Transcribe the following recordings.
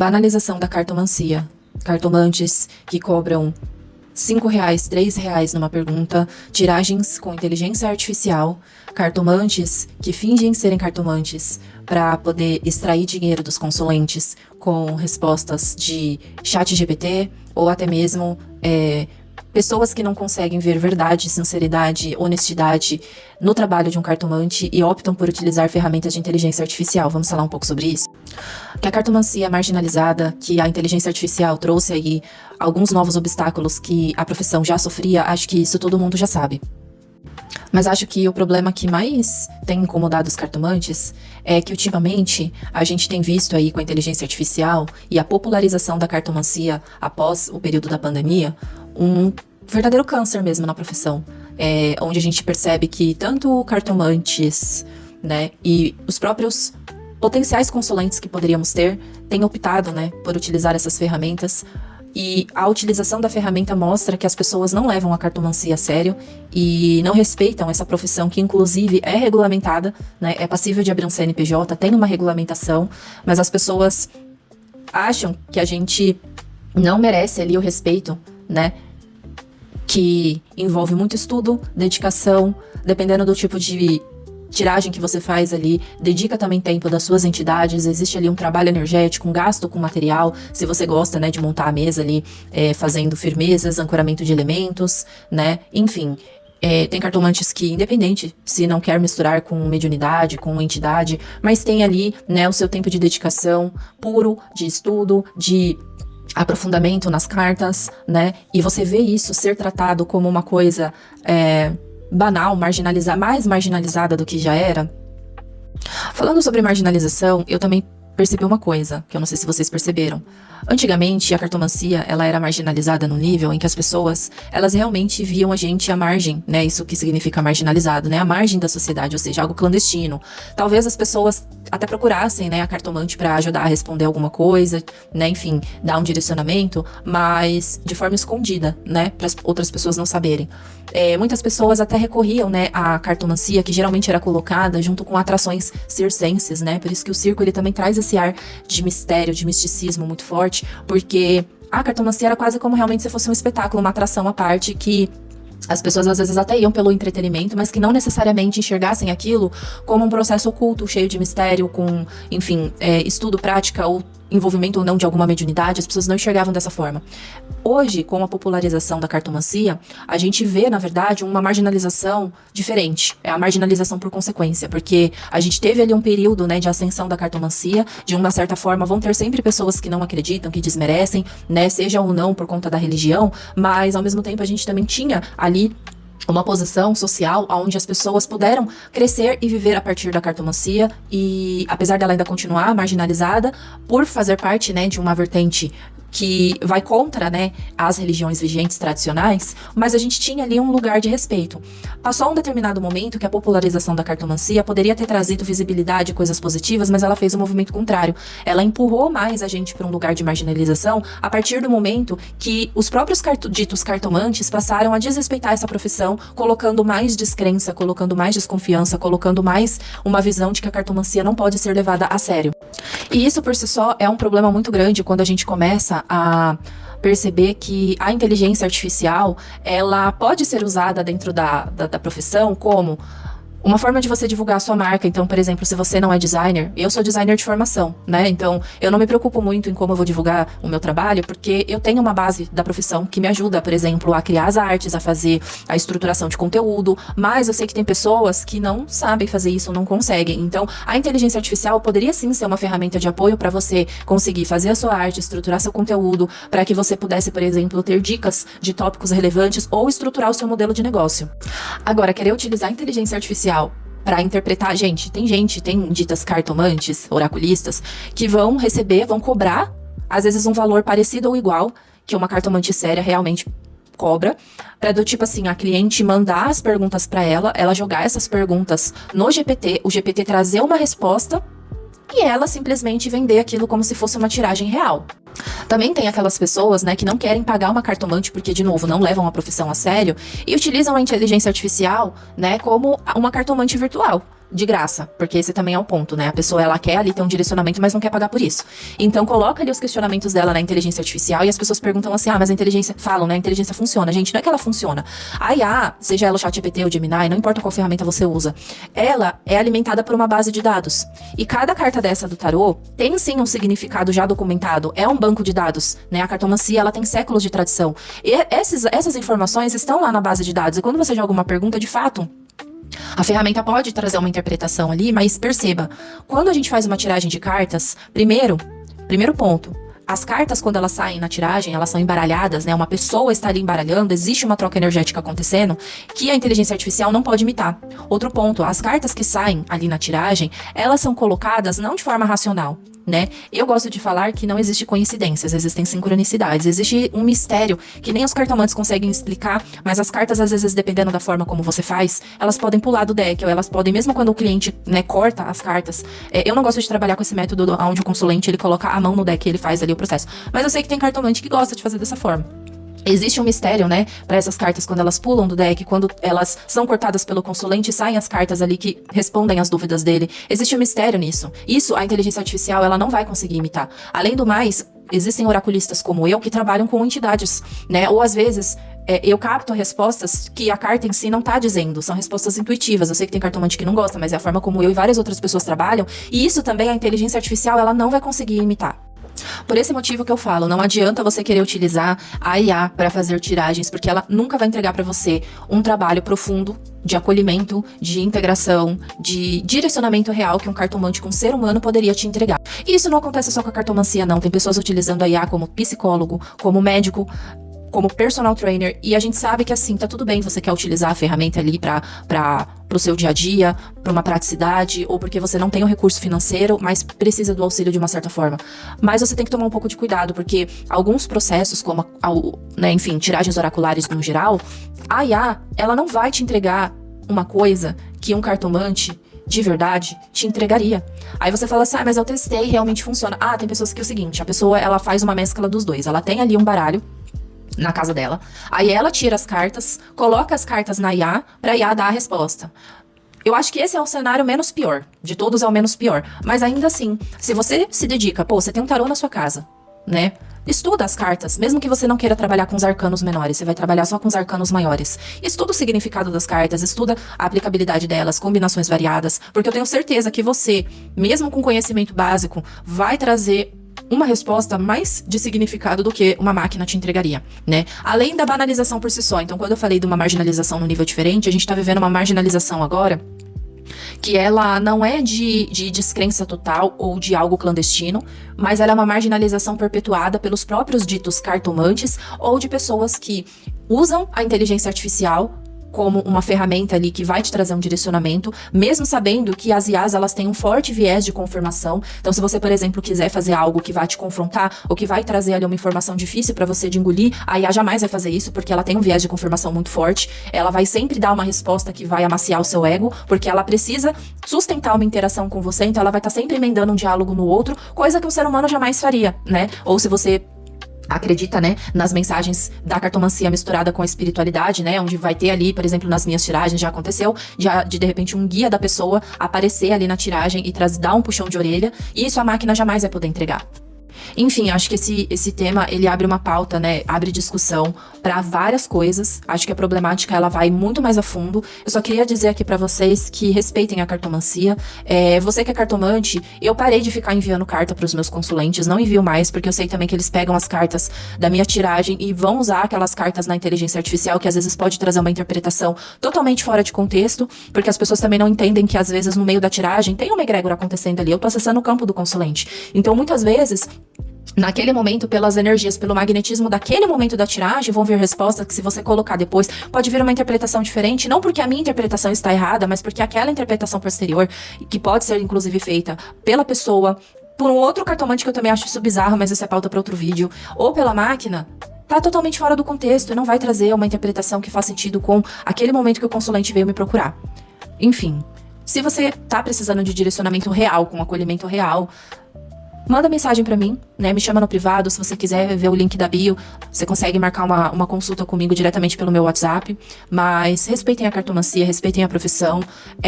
Banalização da cartomancia. Cartomantes que cobram R$5, R$3 numa pergunta, tiragens com inteligência artificial, cartomantes que fingem serem cartomantes para poder extrair dinheiro dos consulentes com respostas de chat GPT ou até mesmo pessoas que não conseguem ver verdade, sinceridade, honestidade no trabalho de um cartomante e optam por utilizar ferramentas de inteligência artificial. Vamos falar um pouco sobre isso? Que a cartomancia é marginalizada, que a inteligência artificial trouxe aí alguns novos obstáculos que a profissão já sofria, acho que isso todo mundo já sabe. Mas acho que o problema que mais tem incomodado os cartomantes é que ultimamente a gente tem visto aí com a inteligência artificial e a popularização da cartomancia após o período da pandemia, um verdadeiro câncer mesmo na profissão, onde a gente percebe que tanto cartomantes, né, e os próprios potenciais consulentes que poderíamos ter têm optado, né, por utilizar essas ferramentas. E a utilização da ferramenta mostra que as pessoas não levam a cartomancia a sério e não respeitam essa profissão que inclusive é regulamentada, né, é passível de abrir um CNPJ, tem uma regulamentação, mas as pessoas acham que a gente não merece ali o respeito, né, que envolve muito estudo, dedicação, dependendo do tipo de tiragem que você faz ali, dedica também tempo das suas entidades, existe ali um trabalho energético, um gasto com material, se você gosta, né, de montar a mesa ali, fazendo firmezas, ancoramento de elementos, né, enfim. Tem cartomantes que, independente se não quer misturar com mediunidade, com entidade, mas tem ali, né, o seu tempo de dedicação puro, de estudo, de aprofundamento nas cartas, né, e você vê isso ser tratado como uma coisa banal, mais marginalizada do que já era. Falando sobre marginalização, eu também percebi uma coisa, que eu não sei se vocês perceberam. Antigamente, a cartomancia, ela era marginalizada no nível em que as pessoas, elas realmente viam a gente à margem, né? Isso que significa marginalizado, né? À margem da sociedade, ou seja, algo clandestino. Talvez as pessoas até procurassem, né, a cartomante para ajudar a responder alguma coisa, né? Enfim, dar um direcionamento, mas de forma escondida, né? Para as outras pessoas não saberem. Muitas pessoas até recorriam, né, à cartomancia, que geralmente era colocada junto com atrações circenses, né? Por isso que o circo, ele também traz esse ar de mistério, de misticismo muito forte, porque a cartomancia era quase como realmente se fosse um espetáculo, uma atração à parte que as pessoas às vezes até iam pelo entretenimento, mas que não necessariamente enxergassem aquilo como um processo oculto, cheio de mistério, com, enfim, estudo, prática ou envolvimento ou não de alguma mediunidade. As pessoas não enxergavam dessa forma. Hoje, com a popularização da cartomancia, a gente vê, na verdade, uma marginalização diferente. É a marginalização por consequência, porque a gente teve ali um período, né, de ascensão da cartomancia. De uma certa forma, vão ter sempre pessoas que não acreditam, que desmerecem, né, seja ou não por conta da religião, mas ao mesmo tempo a gente também tinha ali uma posição social onde as pessoas puderam crescer e viver a partir da cartomancia, e apesar dela ainda continuar marginalizada por fazer parte, né, de uma vertente que vai contra, né, as religiões vigentes tradicionais, mas a gente tinha ali um lugar de respeito. Passou um determinado momento que a popularização da cartomancia poderia ter trazido visibilidade, coisas positivas, mas ela fez o movimento contrário. Ela empurrou mais a gente para um lugar de marginalização a partir do momento que os próprios ditos cartomantes passaram a desrespeitar essa profissão, colocando mais descrença, colocando mais desconfiança, colocando mais uma visão de que a cartomancia não pode ser levada a sério. E isso por si só é um problema muito grande quando a gente começa a perceber que a inteligência artificial, ela pode ser usada dentro da profissão como uma forma de você divulgar a sua marca. Então, por exemplo, se você não é designer, eu sou designer de formação, né? Então, eu não me preocupo muito em como eu vou divulgar o meu trabalho, porque eu tenho uma base da profissão que me ajuda, por exemplo, a criar as artes, a fazer a estruturação de conteúdo, mas eu sei que tem pessoas que não sabem fazer isso, não conseguem. Então, a inteligência artificial poderia sim ser uma ferramenta de apoio para você conseguir fazer a sua arte, estruturar seu conteúdo, para que você pudesse, por exemplo, ter dicas de tópicos relevantes ou estruturar o seu modelo de negócio. Agora, querer utilizar a inteligência artificial para interpretar, tem ditas cartomantes, oraculistas, que vão cobrar, às vezes um valor parecido ou igual que uma cartomante séria realmente cobra, para do tipo assim, a cliente mandar as perguntas para ela jogar essas perguntas no GPT, o GPT trazer uma resposta e ela simplesmente vender aquilo como se fosse uma tiragem real. Também tem aquelas pessoas, né, que não querem pagar uma cartomante porque, de novo, não levam a profissão a sério e utilizam a inteligência artificial, né, como uma cartomante virtual. de graça, porque esse também é o ponto, né? A pessoa, ela quer ali ter um direcionamento, mas não quer pagar por isso. Então, coloca ali os questionamentos dela na inteligência artificial e as pessoas perguntam assim, mas a inteligência, falam, né? A inteligência funciona. Gente, não é que ela funciona. A IA, seja ela o ChatGPT ou o Gemini, não importa qual ferramenta você usa, ela é alimentada por uma base de dados. E cada carta dessa do tarô tem sim um significado já documentado, é um banco de dados, né? A cartomancia, ela tem séculos de tradição. E essas informações estão lá na base de dados. E quando você joga uma pergunta, de fato, a ferramenta pode trazer uma interpretação ali, mas perceba, quando a gente faz uma tiragem de cartas, primeiro ponto, as cartas, quando elas saem na tiragem, elas são embaralhadas, né? Uma pessoa está ali embaralhando, existe uma troca energética acontecendo que a inteligência artificial não pode imitar. Outro ponto, as cartas que saem ali na tiragem, elas são colocadas não de forma racional, né? Eu gosto de falar que não existe coincidências, existem sincronicidades, existe um mistério que nem os cartomantes conseguem explicar, mas as cartas, às vezes, dependendo da forma como você faz, elas podem pular do deck, ou elas podem, mesmo quando o cliente, né, corta as cartas, eu não gosto de trabalhar com esse método onde o consulente, ele coloca a mão no deck e ele faz ali o processo, mas eu sei que tem cartomante que gosta de fazer dessa forma. Existe um mistério, né, para essas cartas quando elas pulam do deck, quando elas são cortadas pelo consulente, saem as cartas ali que respondem às dúvidas dele. Existe um mistério nisso. Isso a inteligência artificial, ela não vai conseguir imitar. Além do mais, existem oraculistas como eu que trabalham com entidades, né, ou às vezes eu capto respostas que a carta em si não tá dizendo, são respostas intuitivas. Eu sei que tem cartomante que não gosta, mas é a forma como eu e várias outras pessoas trabalham, e isso também a inteligência artificial, ela não vai conseguir imitar. Por esse motivo que eu falo, não adianta você querer utilizar a IA para fazer tiragens, porque ela nunca vai entregar para você um trabalho profundo de acolhimento, de integração, de direcionamento real que um cartomante com um ser humano poderia te entregar. E isso não acontece só com a cartomancia, não. Tem pessoas utilizando a IA como psicólogo, como médico, como personal trainer, e a gente sabe que assim, tá tudo bem, você quer utilizar a ferramenta ali pro seu dia a dia, pra uma praticidade, ou porque você não tem o recurso financeiro, mas precisa do auxílio de uma certa forma. Mas você tem que tomar um pouco de cuidado, porque alguns processos, como, né, enfim, tiragens oraculares no geral, a IA, ela não vai te entregar uma coisa que um cartomante de verdade te entregaria. Aí você fala assim, mas eu testei, realmente funciona. Tem pessoas que é o seguinte, a pessoa, ela faz uma mescla dos dois, ela tem ali um baralho na casa dela, aí ela tira as cartas, coloca as cartas na IA, pra IA dar a resposta. Eu acho que esse é o cenário menos pior, de todos é o menos pior, mas ainda assim, se você se dedica, você tem um tarô na sua casa, né? Estuda as cartas, mesmo que você não queira trabalhar com os arcanos menores, você vai trabalhar só com os arcanos maiores. Estuda o significado das cartas, estuda a aplicabilidade delas, combinações variadas, porque eu tenho certeza que você, mesmo com conhecimento básico, vai trazer uma resposta mais de significado do que uma máquina te entregaria, né? Além da banalização por si só. Então, quando eu falei de uma marginalização no nível diferente, a gente tá vivendo uma marginalização agora que ela não é de descrença total ou de algo clandestino, mas ela é uma marginalização perpetuada pelos próprios ditos cartomantes ou de pessoas que usam a inteligência artificial como uma ferramenta ali que vai te trazer um direcionamento, mesmo sabendo que as IAs, elas têm um forte viés de confirmação. Então, se você, por exemplo, quiser fazer algo que vai te confrontar ou que vai trazer ali uma informação difícil para você de engolir, a IA jamais vai fazer isso, porque ela tem um viés de confirmação muito forte. Ela vai sempre dar uma resposta que vai amaciar o seu ego, porque ela precisa sustentar uma interação com você, então ela vai estar sempre emendando um diálogo no outro, coisa que um ser humano jamais faria, né? Ou se você acredita, né, nas mensagens da cartomancia misturada com a espiritualidade, né, onde vai ter ali, por exemplo, nas minhas tiragens já aconteceu, de repente um guia da pessoa aparecer ali na tiragem e dar um puxão de orelha, e isso a máquina jamais vai poder entregar. Enfim, acho que esse tema, ele abre uma pauta, né, abre discussão para várias coisas. Acho que a problemática, ela vai muito mais a fundo. Eu só queria dizer aqui para vocês que respeitem a cartomancia. Você que é cartomante, eu parei de ficar enviando carta para os meus consulentes, não envio mais, porque eu sei também que eles pegam as cartas da minha tiragem e vão usar aquelas cartas na inteligência artificial, que às vezes pode trazer uma interpretação totalmente fora de contexto, porque as pessoas também não entendem que às vezes no meio da tiragem tem uma egrégora acontecendo ali. Eu tô acessando o campo do consulente. Então, muitas vezes, naquele momento, pelas energias, pelo magnetismo daquele momento da tiragem, vão vir respostas que, se você colocar depois, pode vir uma interpretação diferente, não porque a minha interpretação está errada, mas porque aquela interpretação posterior, que pode ser inclusive feita pela pessoa, por um outro cartomante, que eu também acho isso bizarro, mas isso é pauta para outro vídeo, ou pela máquina, tá totalmente fora do contexto e não vai trazer uma interpretação que faz sentido com aquele momento que o consulente veio me procurar. Enfim, se você tá precisando de direcionamento real, com acolhimento real, manda mensagem pra mim, né? Me chama no privado, se você quiser ver o link da bio, você consegue marcar uma consulta comigo diretamente pelo meu WhatsApp. Mas respeitem a cartomancia, respeitem a profissão.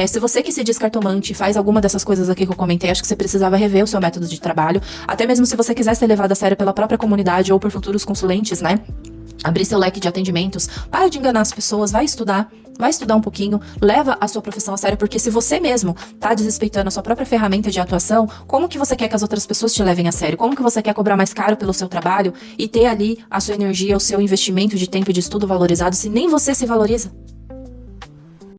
Se você que se diz cartomante faz alguma dessas coisas aqui que eu comentei, acho que você precisava rever o seu método de trabalho. Até mesmo se você quiser ser levado a sério pela própria comunidade ou por futuros consulentes, né? Abrir seu leque de atendimentos, para de enganar as pessoas, vai estudar um pouquinho, leva a sua profissão a sério, porque se você mesmo tá desrespeitando a sua própria ferramenta de atuação, como que você quer que as outras pessoas te levem a sério? Como que você quer cobrar mais caro pelo seu trabalho e ter ali a sua energia, o seu investimento de tempo e de estudo valorizado, se nem você se valoriza?